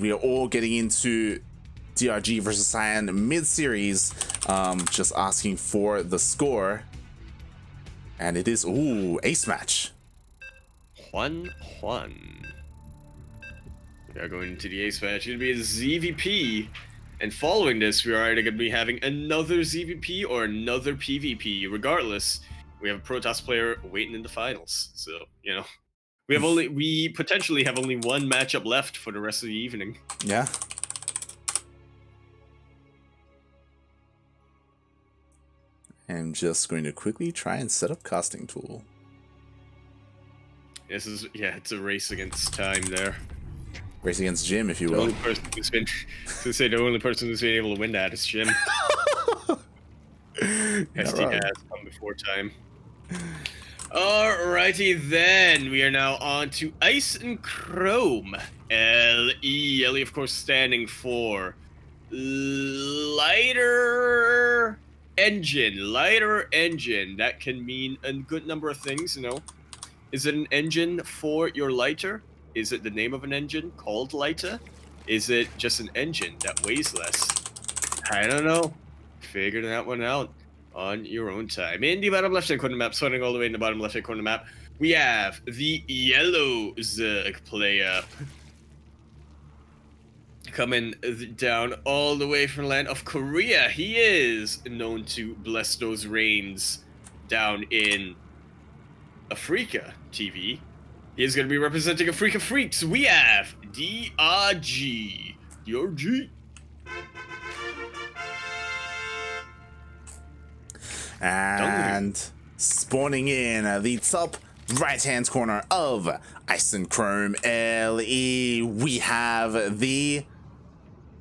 we are all getting into DRG versus Cyan mid-series. Just asking for the score. And it is, ooh, ace match. 1-1. We are going into the ace match. It's going to be a ZvP. And following this, we are either going to be having another ZvP or another PvP. Regardless, we have a Protoss player waiting in the finals. So, you know, we potentially have only one matchup left for the rest of the evening. Yeah. I'm just going to quickly try and set up casting tool. This is, yeah, it's a race against time there. Race against Jim, if you The will. only person who's been, the only person who's been able to win that is Jim. SD has come before time. Alrighty then, we are now on to Ice and Chrome. LE. LE, of course, standing for lighter engine. Lighter engine. That can mean a good number of things, you know. Is it an engine for your lighter? Is it the name of an engine called lighter? Is it just an engine that weighs less? I don't know. Figure that one out on your own time. In the bottom left-hand corner map, starting all the way in the bottom left-hand corner map, we have the yellow Zerg player. Coming down all the way from the land of Korea. He is known to bless those reigns down in Africa TV. He is going to be representing Africa Freaks. We have DRG. DRG. And spawning in the top right-hand corner of Ice and Chrome LE, we have the...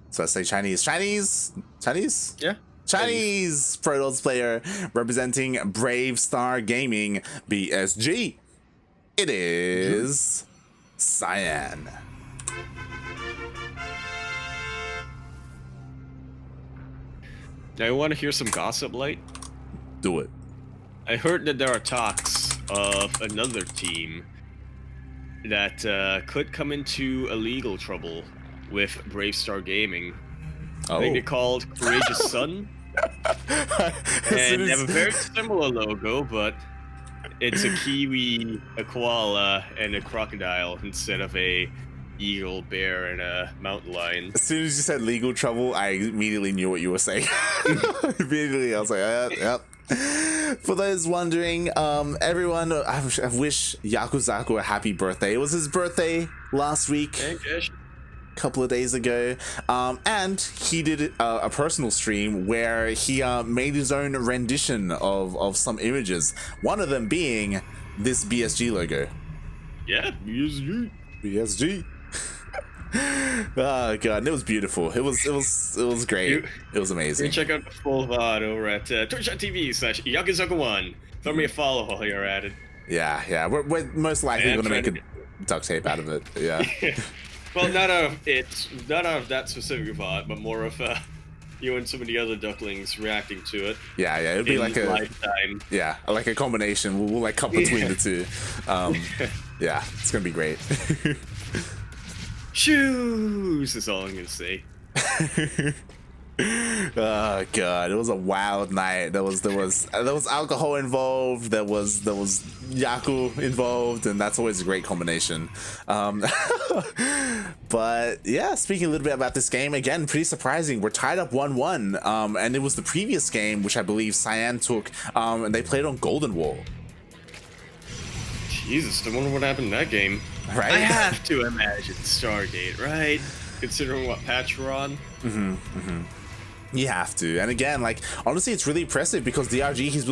So I say Chinese? Yeah. Chinese Protoss player representing Brave Star Gaming BSG. It is Cyan. Now, you want to hear some gossip, Light? Do it. I heard that there are talks of another team that could come into illegal trouble with Brave Star Gaming. I think they're called Courageous Sun. And they have a very similar logo, but it's a kiwi, a koala, and a crocodile instead of a eagle, bear, and a mountain lion. As soon as you said legal trouble, I immediately knew what you were saying. Immediately, I was like, yep. For those wondering, everyone, I wish Yakuzaku a happy birthday. It was his birthday last week. Couple of days ago, and he did a personal stream where he made his own rendition of some images, one of them being this BSG logo. Yeah, BSG. Oh god, it was beautiful. It was great. It was amazing. You can check out the full VOD over at twitch.tv/Yakuzaku1. Throw me a follow while you're at it. Yeah, we're most likely going to make a duct tape out of it. Yeah. Well, not out of that specific VOD, but more of you and some of the other ducklings reacting to it. Yeah, it'd be like a lifetime. Yeah, like a combination. We'll like cut between the two. Yeah, it's gonna be great. Shoes is all I'm gonna say. Oh god, it was a wild night. There was alcohol involved. There was Yaku involved, and that's always a great combination. But yeah, speaking a little bit about this game, again, pretty surprising. We're tied up 1-1, and it was the previous game, which I believe Cyan took, and they played on Golden Wall. Jesus, I wonder what happened in that game. Right? I have to imagine Stargate, right? Considering what patch we're on. You have to. And again, like, honestly, it's really impressive because DRG, he's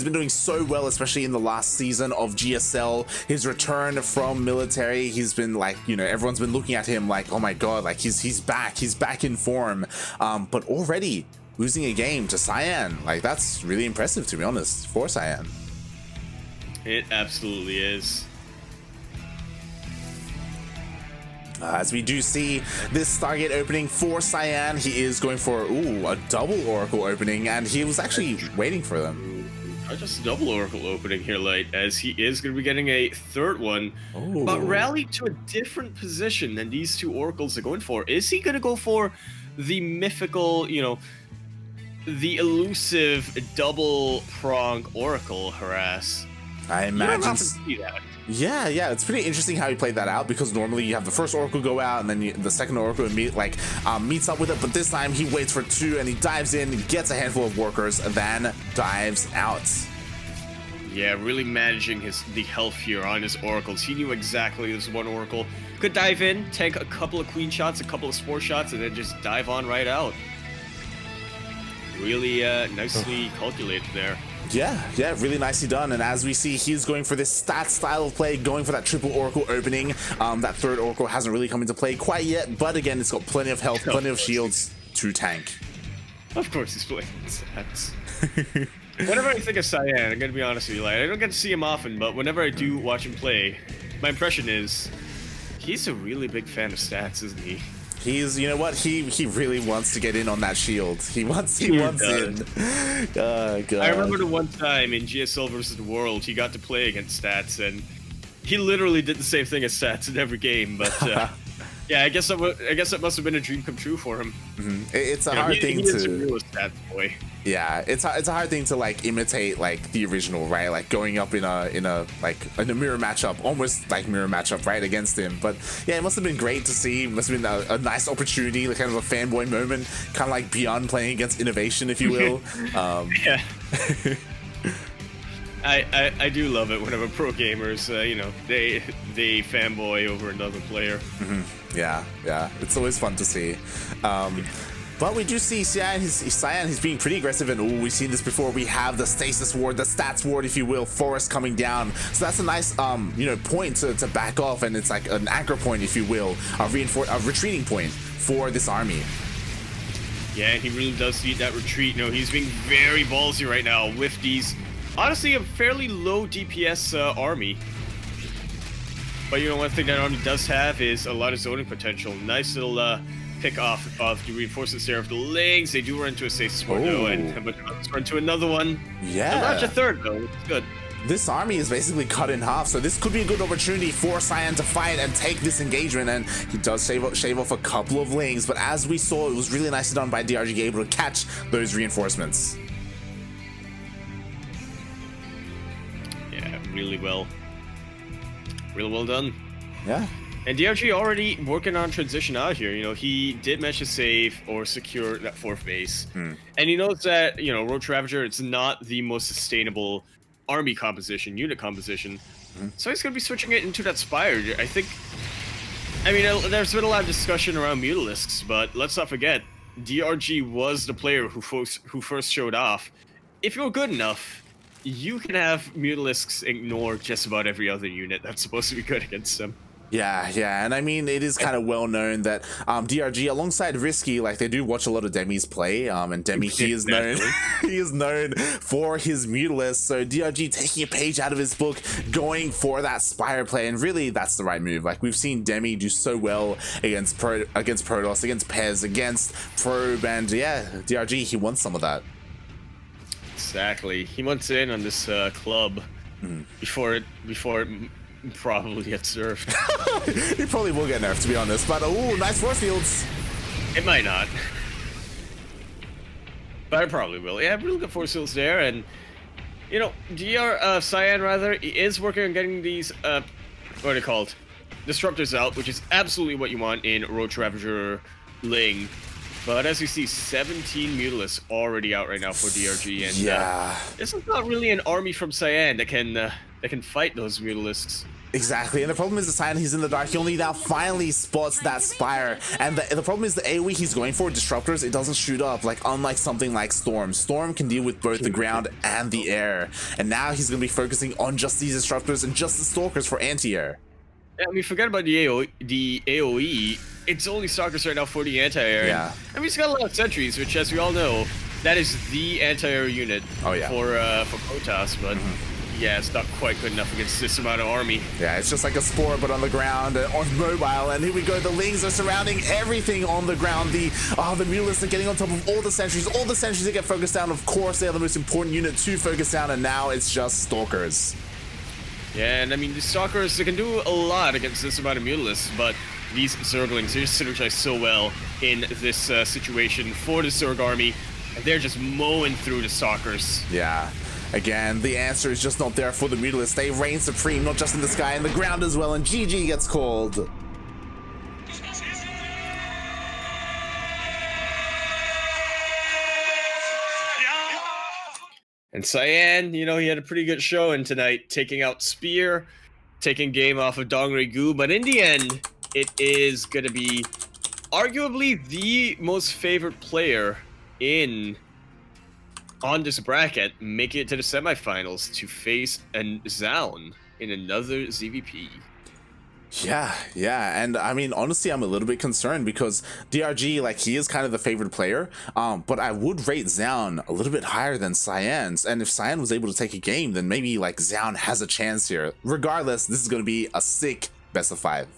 been doing so well, especially in the last season of GSL. His return from military, he's been like, you know, everyone's been looking at him like, oh my god, like he's back in form. But already losing a game to Cyan, like, that's really impressive, to be honest, for Cyan. It absolutely is. As we do see this Stargate opening for Cyan, he is going for a double Oracle opening, and he was actually waiting for them. Not just double Oracle opening here, Light, as he is going to be getting a third one, Oh. but rally to a different position than these two Oracles are going for. Is he going to go for the mythical, you know, the elusive double prong Oracle harass? I You don't imagine. often see that. Yeah, it's pretty interesting how he played that out, because normally you have the first Oracle go out and then the second Oracle meets up with it, but this time he waits for two and he dives in, gets a handful of workers, then dives out. Yeah, really managing the health here on his Oracles. He knew exactly this one Oracle could dive in, take a couple of Queen shots, a couple of Spore shots, and then just dive on right out. Really nicely calculated there. Yeah, really nicely done. And as we see, he's going for this stat style of play, going for that triple Oracle opening. That third Oracle hasn't really come into play quite yet, but again, it's got plenty of health, plenty of shields to tank. Of course he's playing stats. Whenever I think of Cyan, I'm gonna be honest with you, like, I don't get to see him often, but whenever I do watch him play, my impression is he's a really big fan of stats, isn't he? He's, you know what, he really wants to get in on that shield. He wants in. Oh, God. I remember the one time in GSL versus the World, he got to play against stats, and he literally did the same thing as stats in every game. But yeah, I guess that must have been a dream come true for him. Mm-hmm. It's a hard thing he is a to. real stats boy. Yeah, it's a hard thing to like imitate like the original, right? Like going up in a mirror matchup, almost like mirror matchup, right, against him. But yeah, it must have been great to see. It must have been a nice opportunity, like kind of a fanboy moment, kind of like beyond playing against innovation, if you will. Yeah. I do love it whenever pro gamers, you know, they fanboy over another player. Mm-hmm. Yeah, it's always fun to see. But we do see Cyan, he's being pretty aggressive, and we've seen this before. We have the stasis ward, the stats ward, if you will, forest coming down. So that's a nice, point to back off, and it's like an anchor point, if you will, a retreating point for this army. Yeah, he really does need that retreat. You know, he's being very ballsy right now with these, honestly, a fairly low DPS army. But you know, one thing that army does have is a lot of zoning potential. Nice little pick off of the reinforcements there of the legs. They do run into a stasis ward though, and run into another one. Yeah. Not a third though, which is good. This army is basically cut in half, so this could be a good opportunity for Cyan to fight and take this engagement, and he does shave off a couple of lings, but as we saw, it was really nicely done by DRG, able to catch those reinforcements. Yeah, really well done. Yeah. And DRG already working on transition out here. You know, he did manage to save or secure that fourth base. And he knows that, you know, Roach Ravager, it's not the most sustainable army composition, unit composition. So he's going to be switching it into that Spire. I mean, there's been a lot of discussion around Mutalisks, but let's not forget, DRG was the player who first showed off. If you're good enough, you can have Mutalisks ignore just about every other unit that's supposed to be good against them. Yeah, and I mean, it is kind of well known that DRG, alongside Risky, like they do watch a lot of Demi's play, and Demi, he is known for his Mutalisk. So DRG taking a page out of his book, going for that Spire play, and really that's the right move. Like we've seen Demi do so well against Protoss, against Pez, against Probe, and yeah, DRG, he wants some of that. Exactly, he wants in on this club before it probably gets nerfed. He probably will get nerfed, to be honest, but ooh, nice force fields. It might not, but it probably will. Yeah, really good force fields there, and you know, Cyan rather is working on getting these what are they called, disruptors out, which is absolutely what you want in Roach Ravager Ling. But as you see, 17 Mutalisks already out right now for DRG, and yeah, this is not really an army from Cyan that can fight those Mutalisks. Exactly, and the problem is the Cyan, he's in the dark. He only now finally spots that Spire, and the problem is the AoE he's going for, Disruptors, it doesn't shoot up, like unlike something like Storm. Storm can deal with both the ground and the air, and now he's going to be focusing on just these Disruptors and just the Stalkers for anti-air. Yeah, I mean, forget about the AoE. It's only Stalkers right now for the anti-air. Yeah. I mean, he's got a lot of sentries, which, as we all know, that is the anti-air unit for Protoss. But yeah, it's not quite good enough against this amount of army. Yeah, it's just like a spore, but on the ground, on mobile. And here we go. The Lings are surrounding everything on the ground. The Mutalisks are getting on top of all the sentries. All the sentries that get focused down. Of course, they are the most important unit to focus down. And now it's just Stalkers. Yeah, and I mean, the Stalkers, they can do a lot against this amount of Mutalisks, but these Zerglings, they just synergize so well in this situation for the Zerg army. And they're just mowing through the Stalkers. Yeah. Again, the answer is just not there for the Mutalisks. They reign supreme, not just in the sky, in the ground as well. And GG gets called. And Cyan, you know, he had a pretty good showing tonight, taking out Spear, taking game off of DongRaeGu. But in the end, it is going to be arguably the most favored player on this bracket, making it to the semifinals to face a Zaun in another ZvP. Yeah, and I mean, honestly, I'm a little bit concerned because DRG, like, he is kind of the favorite player, but I would rate Zaun a little bit higher than Cyan's, and if Cyan was able to take a game, then maybe, like, Zaun has a chance here. Regardless, this is going to be a sick best of 5.